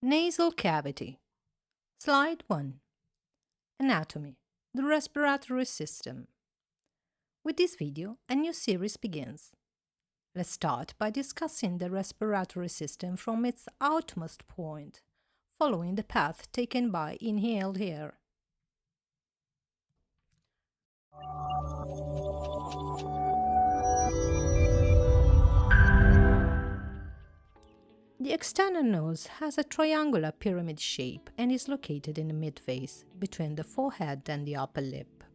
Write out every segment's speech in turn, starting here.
Nasal cavity. Slide 1. Anatomy. The respiratory system. With this video, a new series begins. Let's start by discussing the respiratory system from its outmost point, following the path taken by inhaled air. The external nose has a triangular pyramid shape and is located in the midface, between the forehead and the upper lip.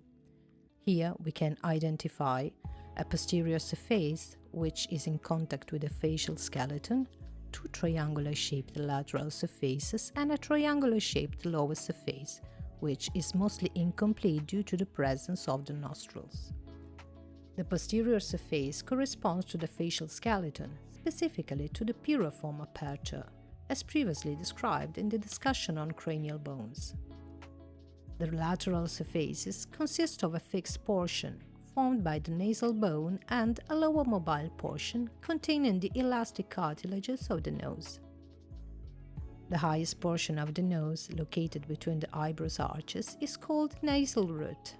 Here we can identify a posterior surface, which is in contact with the facial skeleton, two triangular-shaped lateral surfaces, and a triangular-shaped lower surface, which is mostly incomplete due to the presence of the nostrils. The posterior surface corresponds to the facial skeleton, specifically to the piriform aperture, as previously described in the discussion on cranial bones. The lateral surfaces consist of a fixed portion, formed by the nasal bone, and a lower mobile portion containing the elastic cartilages of the nose. The highest portion of the nose, located between the eyebrows arches, is called nasal root.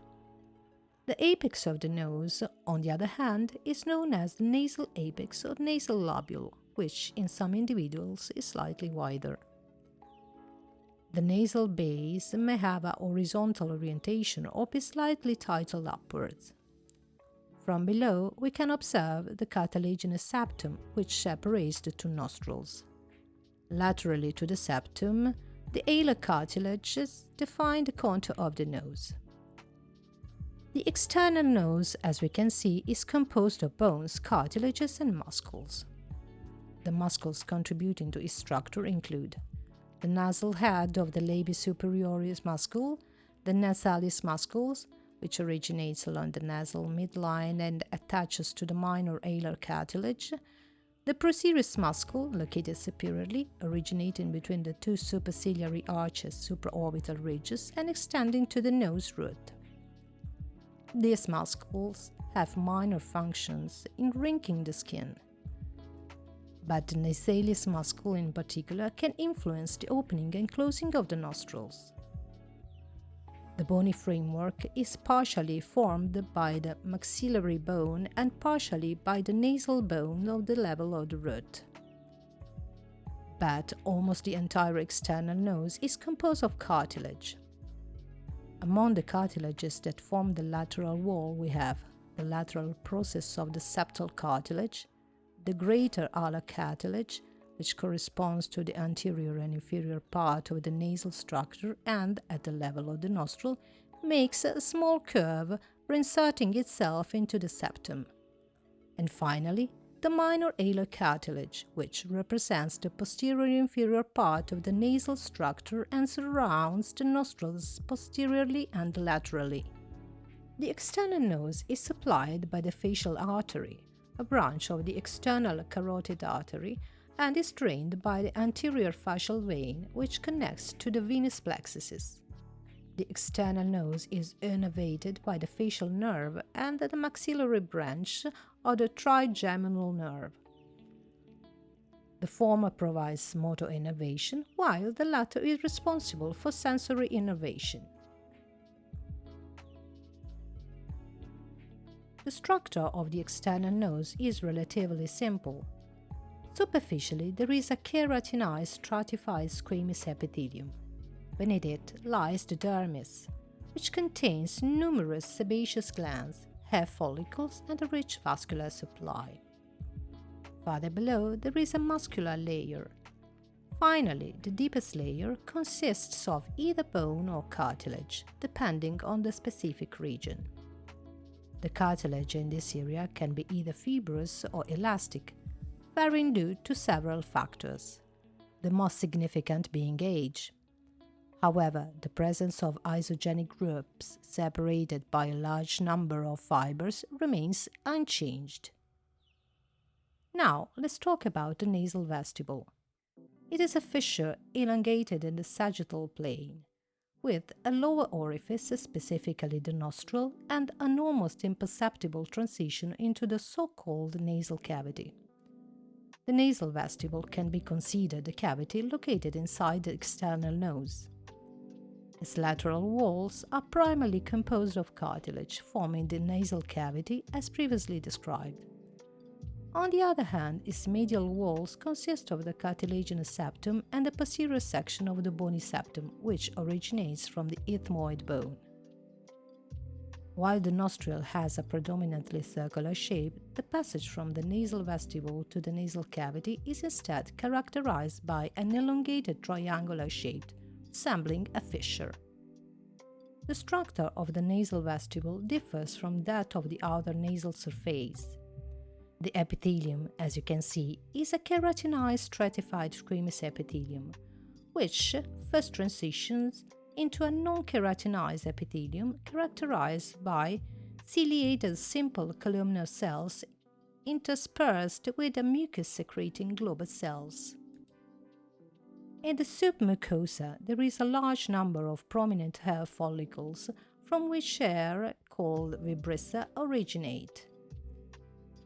The apex of the nose, on the other hand, is known as the nasal apex or nasal lobule, which in some individuals is slightly wider. The nasal base may have a horizontal orientation or be slightly tilted upwards. From below, we can observe the cartilaginous septum, which separates the two nostrils. Laterally to the septum, the alar cartilages define the contour of the nose. The external nose, as we can see, is composed of bones, cartilages, and muscles. The muscles contributing to its structure include the nasal head of the labii superioris muscle, the nasalis muscles, which originates along the nasal midline and attaches to the minor alar cartilage, the procerus muscle, located superiorly, originating between the two superciliary arches, supraorbital ridges, and extending to the nose root. These muscles have minor functions in wrinkling the skin, but the nasalis muscle in particular can influence the opening and closing of the nostrils. The bony framework is partially formed by the maxillary bone and partially by the nasal bone of the level of the root. But almost the entire external nose is composed of cartilage. Among the cartilages that form the lateral wall we have the lateral process of the septal cartilage, the greater alar cartilage, which corresponds to the anterior and inferior part of the nasal structure and, at the level of the nostril, makes a small curve reinserting itself into the septum. And finally, the minor alar cartilage, which represents the posterior inferior part of the nasal structure and surrounds the nostrils posteriorly and laterally. The external nose is supplied by the facial artery, a branch of the external carotid artery, and is drained by the anterior facial vein, which connects to the venous plexuses. The external nose is innervated by the facial nerve and the maxillary branch of the trigeminal nerve. The former provides motor innervation, while the latter is responsible for sensory innervation. The structure of the external nose is relatively simple. Superficially, there is a keratinized stratified squamous epithelium. Beneath it lies the dermis, which contains numerous sebaceous glands, hair follicles, and a rich vascular supply. Farther below, there is a muscular layer. Finally, the deepest layer consists of either bone or cartilage, depending on the specific region. The cartilage in this area can be either fibrous or elastic, varying due to several factors, the most significant being age. However, the presence of isogenic groups separated by a large number of fibers remains unchanged. Now, let's talk about the nasal vestibule. It is a fissure elongated in the sagittal plane, with a lower orifice, specifically the nostril, and an almost imperceptible transition into the so-called nasal cavity. The nasal vestibule can be considered a cavity located inside the external nose. Its lateral walls are primarily composed of cartilage, forming the nasal cavity as previously described. On the other hand, its medial walls consist of the cartilaginous septum and the posterior section of the bony septum, which originates from the ethmoid bone. While the nostril has a predominantly circular shape, the passage from the nasal vestibule to the nasal cavity is instead characterized by an elongated triangular shape, resembling a fissure. The structure of the nasal vestibule differs from that of the outer nasal surface. The epithelium, as you can see, is a keratinized stratified squamous epithelium, which first transitions into a non-keratinized epithelium characterized by ciliated simple columnar cells interspersed with a mucus-secreting global cells. In the submucosa, there is a large number of prominent hair follicles from which hair, called vibrissa, originate.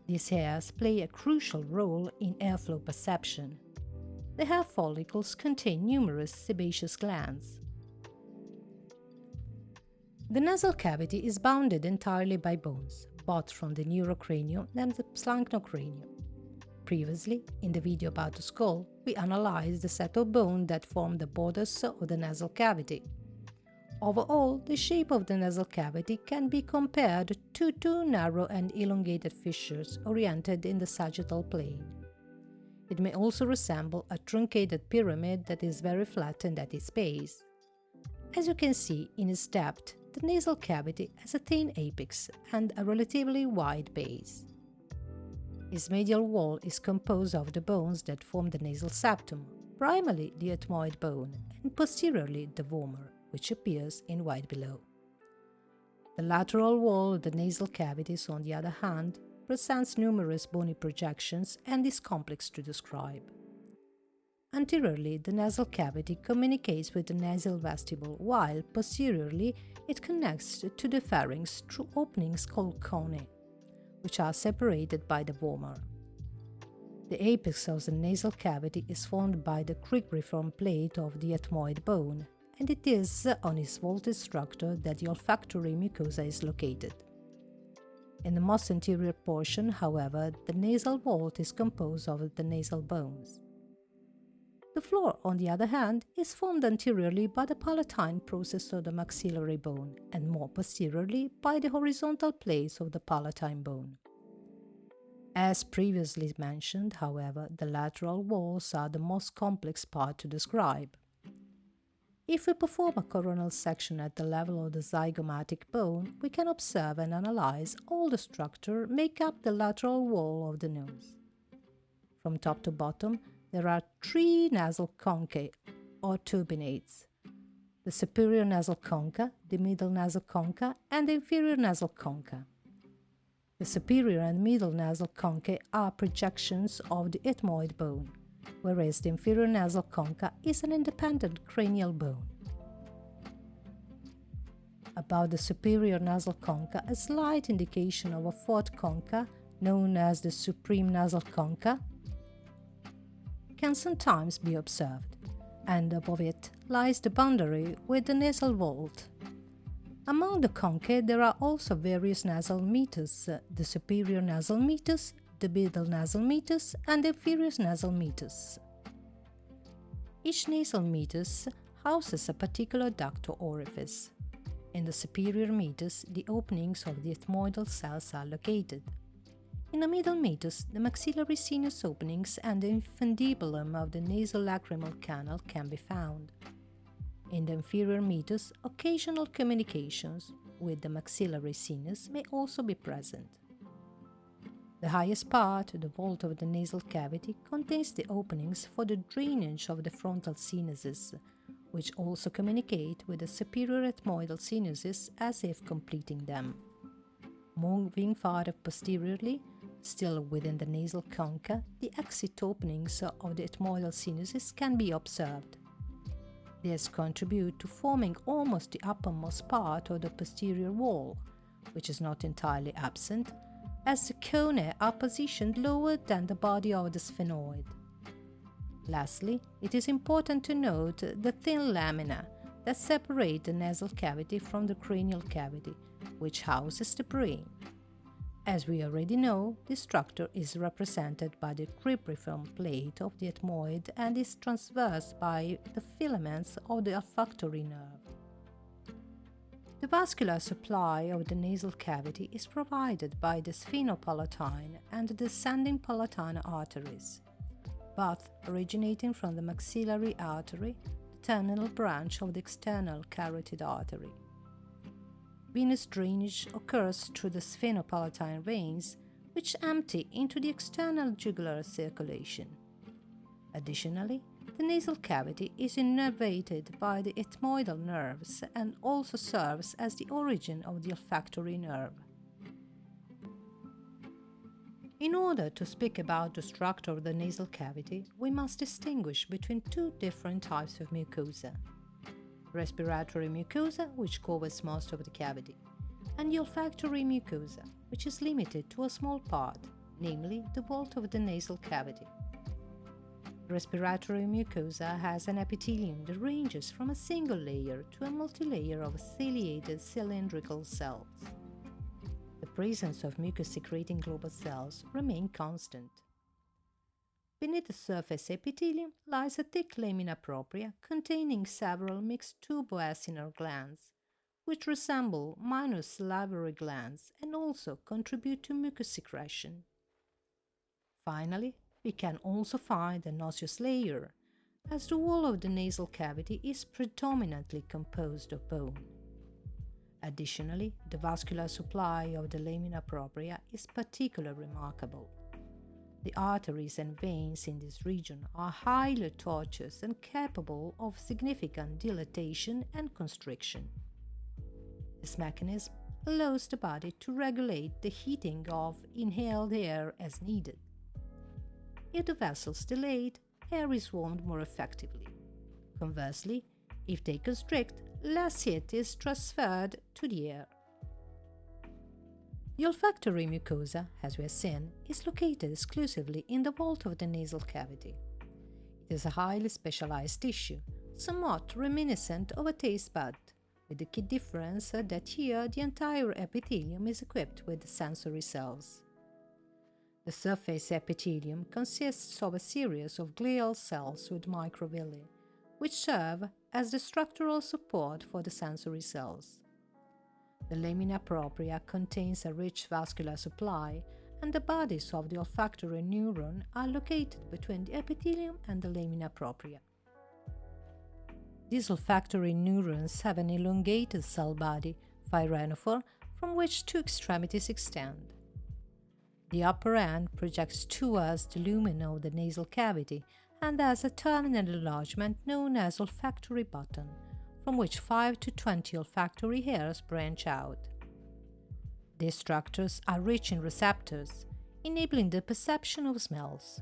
These hairs play a crucial role in airflow perception. The hair follicles contain numerous sebaceous glands. The nasal cavity is bounded entirely by bones, both from the neurocranium and the splanchocranium. Previously, in the video about the skull, we analyzed the set of bones that form the borders of the nasal cavity. Overall, the shape of the nasal cavity can be compared to two narrow and elongated fissures oriented in the sagittal plane. It may also resemble a truncated pyramid that is very flattened at its base. As you can see in its depth, the nasal cavity has a thin apex and a relatively wide base. Its medial wall is composed of the bones that form the nasal septum, primarily the ethmoid bone, and posteriorly the vomer, which appears in white below. The lateral wall of the nasal cavities, on the other hand, presents numerous bony projections and is complex to describe. Anteriorly, the nasal cavity communicates with the nasal vestibule, while posteriorly it connects to the pharynx through openings called conchae, which are separated by the vomer. The apex of the nasal cavity is formed by the cribriform plate of the ethmoid bone, and it is on its vaulted structure that the olfactory mucosa is located. In the most anterior portion, however, the nasal vault is composed of the nasal bones. The floor, on the other hand, is formed anteriorly by the palatine process of the maxillary bone, and more posteriorly by the horizontal plates of the palatine bone. As previously mentioned, however, the lateral walls are the most complex part to describe. If we perform a coronal section at the level of the zygomatic bone, we can observe and analyze all the structure make up the lateral wall of the nose. From top to bottom, there are three nasal conchae, or turbinates: the superior nasal concha, the middle nasal concha, and the inferior nasal concha. The superior and middle nasal conchae are projections of the ethmoid bone, whereas the inferior nasal concha is an independent cranial bone. Above the superior nasal concha, a slight indication of a fourth concha, known as the supreme nasal concha, can sometimes be observed, and above it lies the boundary with the nasal vault. Among the conchae there are also various nasal meatus, the superior nasal meatus, the middle nasal meatus, and the inferior nasal meatus. Each nasal meatus houses a particular duct or orifice. In the superior meatus, the openings of the ethmoidal cells are located. In the middle meatus, the maxillary sinus openings and the infundibulum of the nasolacrimal canal can be found. In the inferior meatus, occasional communications with the maxillary sinus may also be present. The highest part, the vault of the nasal cavity, contains the openings for the drainage of the frontal sinuses, which also communicate with the superior ethmoidal sinuses as if completing them. Moving farther posteriorly, still within the nasal concha, the exit openings of the ethmoidal sinuses can be observed. This contributes to forming almost the uppermost part of the posterior wall, which is not entirely absent, as the conchae are positioned lower than the body of the sphenoid. Lastly, it is important to note the thin lamina that separate the nasal cavity from the cranial cavity, which houses the brain. As we already know, this structure is represented by the cribriform plate of the ethmoid and is traversed by the filaments of the olfactory nerve. The vascular supply of the nasal cavity is provided by the sphenopalatine and the descending palatine arteries, both originating from the maxillary artery, the terminal branch of the external carotid artery. Venous drainage occurs through the sphenopalatine veins, which empty into the external jugular circulation. Additionally, the nasal cavity is innervated by the ethmoidal nerves and also serves as the origin of the olfactory nerve. In order to speak about the structure of the nasal cavity, we must distinguish between two different types of mucosa: respiratory mucosa, which covers most of the cavity, and the olfactory mucosa, which is limited to a small part, namely the vault of the nasal cavity. Respiratory mucosa has an epithelium that ranges from a single layer to a multilayer of ciliated cylindrical cells. The presence of mucus-secreting global cells remains constant. Beneath the surface epithelium lies a thick lamina propria containing several mixed tuboacinar glands, which resemble minor salivary glands and also contribute to mucus secretion. Finally, we can also find an osseous layer, as the wall of the nasal cavity is predominantly composed of bone. Additionally, the vascular supply of the lamina propria is particularly remarkable. The arteries and veins in this region are highly tortuous and capable of significant dilatation and constriction. This mechanism allows the body to regulate the heating of inhaled air as needed. If the vessels dilate, air is warmed more effectively. Conversely, if they constrict, less heat is transferred to the air. The olfactory mucosa, as we have seen, is located exclusively in the vault of the nasal cavity. It is a highly specialized tissue, somewhat reminiscent of a taste bud, with the key difference that here the entire epithelium is equipped with sensory cells. The surface epithelium consists of a series of glial cells with microvilli, which serve as the structural support for the sensory cells. The lamina propria contains a rich vascular supply, and the bodies of the olfactory neuron are located between the epithelium and the lamina propria. These olfactory neurons have an elongated cell body, pyrenophore, from which two extremities extend. The upper end projects towards the lumen of the nasal cavity and has a terminal enlargement known as olfactory button, from which 5 to 20 olfactory hairs branch out. These structures are rich in receptors, enabling the perception of smells.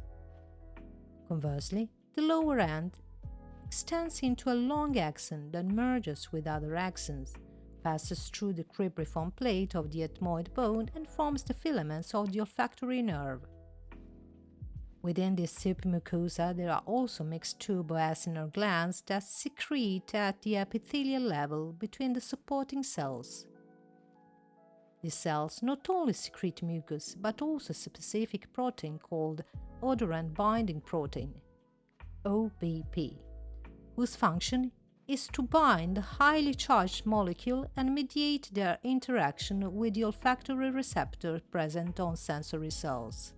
Conversely, the lower end extends into a long axon that merges with other axons, passes through the cribriform plate of the ethmoid bone and forms the filaments of the olfactory nerve. Within this submucosa, there are also mixed tuboacinar glands that secrete at the epithelial level between the supporting cells. These cells not only secrete mucus, but also a specific protein called odorant binding protein, OBP, whose function is to bind the highly charged molecule and mediate their interaction with the olfactory receptor present on sensory cells.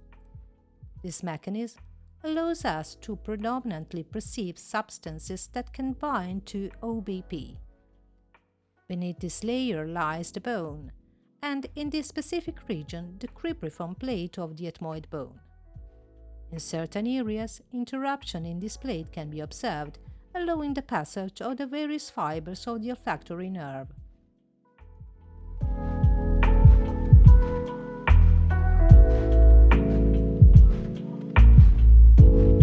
This mechanism allows us to predominantly perceive substances that can bind to OBP. Beneath this layer lies the bone, and in this specific region the cribriform plate of the ethmoid bone. In certain areas, interruption in this plate can be observed, allowing the passage of the various fibers of the olfactory nerve.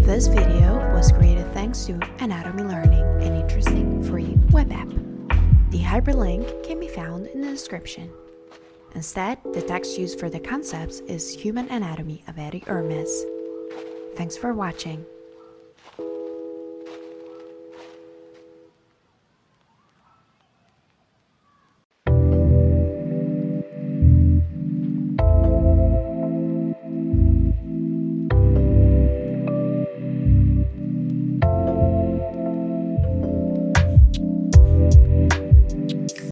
This video was created thanks to Anatomy Learning, an interesting free web app. The hyperlink can be found in the description. Instead, the text used for the concepts is Human Anatomy of Eddie Hermes. Thanks for watching.